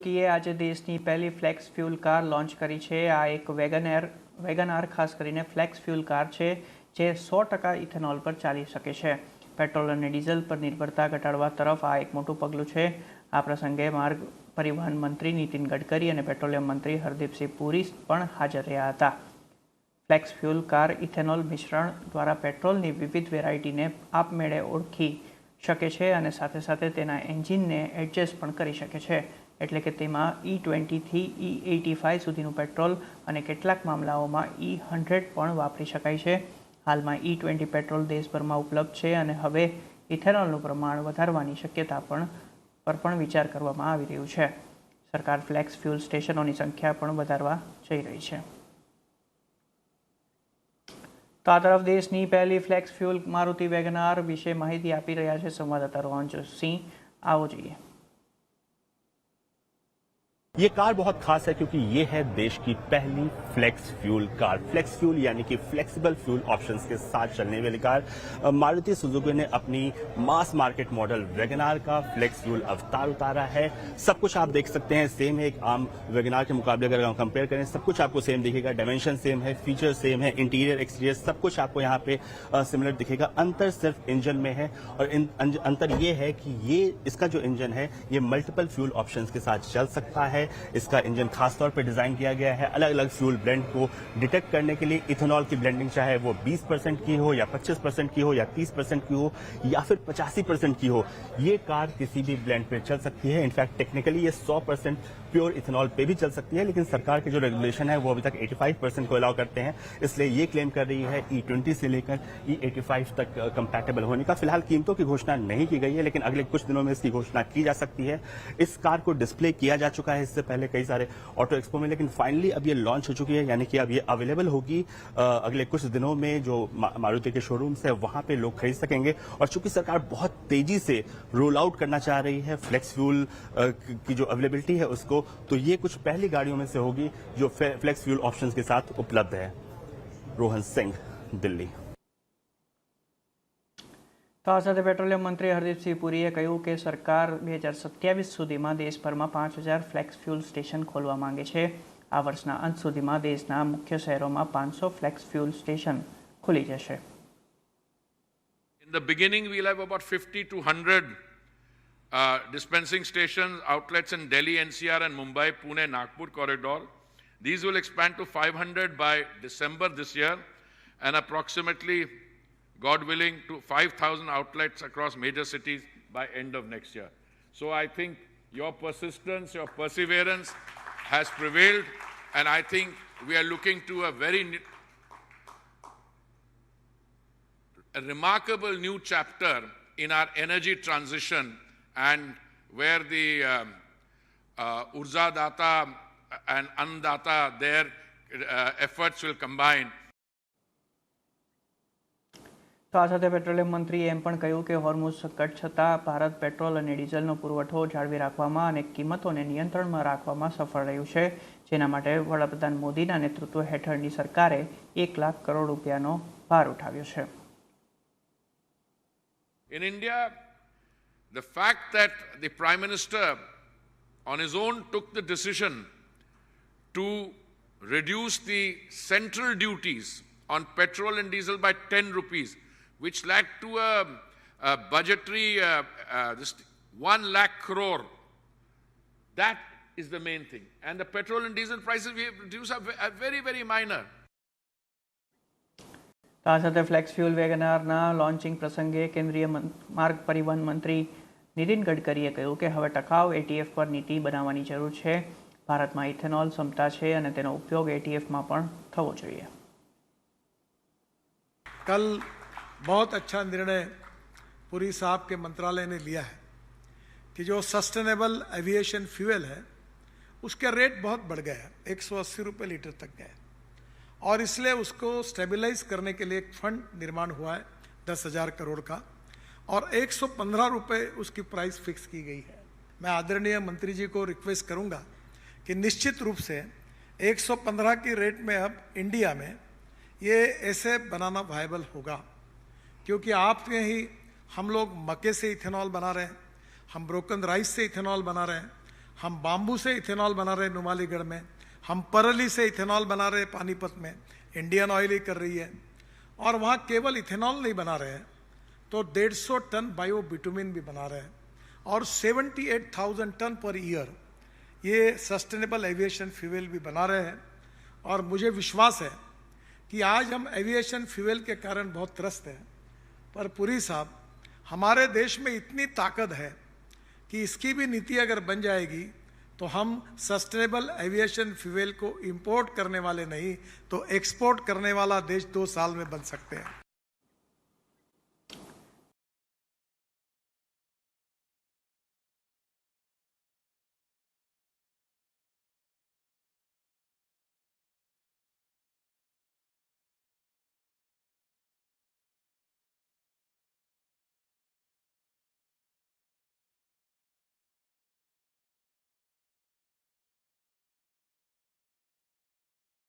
સુઝુકીએ આજે દેશની પહેલી ફ્લેક્સ ફ્યુલ કાર લોન્ચ કરી છે। આ એક વેગનાર ખાસ કરીને ફ્લેક્સ ફ્યુલ કાર છે જે 100% ઇથેનોલ પર ચાલી શકે છે। પેટ્રોલ અને ડીઝલ પર નિર્ભરતા ઘટાડવા તરફ આ એક મોટું પગલું છે। આ પ્રસંગે માર્ગ પરિવહન મંત્રી નીતિન ગડકરી અને પેટ્રોલિયમ મંત્રી હરદીપસિંહ પુરી પણ હાજર રહ્યા હતા। ફ્લેક્સ ફ્યુલ કાર ઇથેનોલ મિશ્રણ દ્વારા પેટ્રોલની વિવિધ વેરાયટીને આપમેળે ઓળખી શકે છે અને સાથે સાથે તેના એન્જિનને એડજસ્ટ પણ કરી શકે છે। એટલે કે તેમાં E20 થી E85 સુધીનું પેટ્રોલ અને કેટલાક મામલાઓમાં E100 પણ વાપરી શકાય છે। હાલમાં E20 પેટ્રોલ દેશભરમાં ઉપલબ્ધ છે અને હવે ઇથેનોલનું પ્રમાણ વધારવાની શક્યતા પર પણ વિચાર કરવામાં આવી રહ્યું છે। સરકાર ફ્લેક્સ ફ્યુલ સ્ટેશનોની સંખ્યા પણ વધારવા જઈ રહી છે। તો આ તરફ દેશની પહેલી ફ્લેક્સ ફ્યુલ મારુતિ વેગનાર વિશે માહિતી આપી રહ્યા છે સંવાદદાતા રોહન સિંહ। आओ જોઈએ। ये कार बहुत खास है क्योंकि ये है देश की पहली flex fuel car. Flex fuel यानी कि फ्लेक्सिबल फ्यूल ऑप्शंस के साथ चलने वाली कार। मारुति सुजुकी ने अपनी मास मार्केट मॉडल वेगनार का फ्लेक्स फ्यूल अवतार उतारा है। सब कुछ आप देख सकते हैं सेम है, एक आम वेगनार के मुकाबले अगर हम कंपेयर करें सब कुछ आपको सेम दिखेगा। डायमेंशन सेम है, फीचर सेम है, इंटीरियर एक्सटीरियर सब कुछ आपको यहाँ पे सिमिलर दिखेगा। अंतर सिर्फ इंजन में है और अंतर ये है कि ये इसका जो इंजन है ये मल्टीपल फ्यूल ऑप्शंस के साथ चल सकता है। इसका इंजन खास तौर पे डिजाइन किया गया है अलग अलग फ्यूल ब्लेंड को डिटेक्ट करने के लिए। इथेनॉल की ब्लेंडिंग चाहे वो 20% की हो या 25% की हो या 30% की हो या फिर 85% की हो, ये कार किसी भी ब्लेंड पे चल सकती है। इनफैक्ट टेक्निकली ये 100% प्योर इथेनॉल पे भी चल सकती है, लेकिन सरकार के जो रेगुलेशन है वो अभी तक 85% को अलाउ करते हैं। इसलिए ये क्लेम कर रही है E20 से लेकर E85 तक कंपैटिबल होने का। फिलहाल कीमतों की घोषणा नहीं की गई है, लेकिन अगले कुछ दिनों में इसकी घोषणा की जा सकती है। इस कार को डिस्प्ले किया जा चुका है इससे पहले कई सारे ऑटो एक्सपो में, लेकिन फाइनली अब ये लॉन्च हो चुकी है, यानी कि अब ये अवेलेबल होगी अगले कुछ दिनों में। जो मारुति के शोरूम्स है वहां पे लोग खरीद सकेंगे। और चूंकि सरकार बहुत तेजी से रोल आउट करना चाह रही है फ्लेक्स फ्यूल की जो अवेलेबिलिटी है उसको, तो ये कुछ पहली गाड़ियों में से होगी जो फ्लेक्स फ्यूल ऑप्शंस के साथ उपलब्ध है। रोहन सिंह, दिल्ली। तो आ साथे पेट्रोलियम मंत्री हरदीपसिंह पुरीए કહ્યું કે સરકાર 2027 સુધીમાં દેશભરમાં 5000 ફ્લેક્સ ફ્યુલ સ્ટેશન ખોલવા માંગે છે। આ વર્ષના અંત સુધીમાં દેશના મુખ્ય શહેરોમાં 500 ફ્લેક્સ ફ્યુલ સ્ટેશન ખુલી જશે। In the beginning, we'll have about 50 to 100 dispensing stations, outlets in Delhi, NCR and Mumbai, Pune, Nagpur corridor. These will expand to 500 by December this year and approximately, God willing, to 5,000 outlets across major cities by end of next year. So I think your persistence, your perseverance has prevailed, and I think we are looking to a remarkable new chapter in our energy transition, and where the Urja Data and Annadata, their efforts will combine. તો આ સાથે petroleum મંત્રીએ એમ પણ કહ્યું કે હોર્મુઝ સંકટ છતાં Bharat petrol અને ડીઝલનો પુરવઠો જાળવી રાખવામાં અને કિંમતોને નિયંત્રણમાં રાખવામાં સફળ રહ્યું છે, જેના માટે વડાપ્રધાન મોદીના નેતૃત્વ હેઠળની સરકારે 1 લાખ કરોડ રૂપિયાનો ભાર ઉઠાવ્યો છે। In India, the fact that the Prime Minister on his own took the decision to reduce the central duties on petrol and diesel by 10 rupees, which led to a budgetary 1 lakh crore. That is the main thing. And the petrol and diesel prices we have reduced are very, very minor. આ સાથે flex fuel વેગનારના launching પ્રસંગે કેન્દ્રીય માર્ગ પરિવહન મંત્રી નીતિન ગડકરીએ કહ્યું કે હવે ટકાઉ ATF પર નીતિ બનાવવાની જરૂર છે। ભારતમાં ઇથેનોલ ક્ષમતા છે અને તેનો ઉપયોગ ATFમાં પણ થવો જોઈએ। कल बहुत अच्छा निर्णय पुरी साहब के मंत्रालय ने लिया है कि जो सस्टेनेबल एविएशन फ्यूल है उसका रेट बहुत बढ़ गया है, 180 रुपये लीटर तक गया, और इसलिए उसको स्टेबलाइज करने के लिए एक फंड निर्माण हुआ है 10,000 करोड़ का, और 115 रुपये उसकी प्राइस फिक्स की गई है। मैं आदरणीय मंत्री जी को रिक्वेस्ट करूंगा कि निश्चित रूप से 115 की रेट में अब इंडिया में ये ऐसे बनाना वायबल होगा, क्योंकि आप में ही हम लोग मक्के से इथेनॉल बना रहे हैं, हम ब्रोकन राइस से इथेनॉल बना रहे हैं, हम बाम्बू से इथेनॉल बना रहे नुमालीगढ़ में, हम परली से इथेनॉल बना रहे पानीपत में, इंडियन ऑयल ही कर रही है। और वहाँ केवल इथेनॉल नहीं बना रहे हैं, तो 150 टन बायो बिटुमिन भी बना रहे हैं और 78,000 टन पर ईयर ये सस्टेनेबल एविएशन फ्यूल भी बना रहे हैं। और मुझे विश्वास है कि आज हम एविएशन फ्यूल के कारण बहुत त्रस्त हैं, पर पुरी साहब हमारे देश में इतनी ताकत है कि इसकी भी नीति अगर बन जाएगी तो हम सस्टेनेबल एविएशन फ्यूल को इंपोर्ट करने वाले नहीं तो एक्सपोर्ट करने वाला देश 2 साल में बन सकते हैं।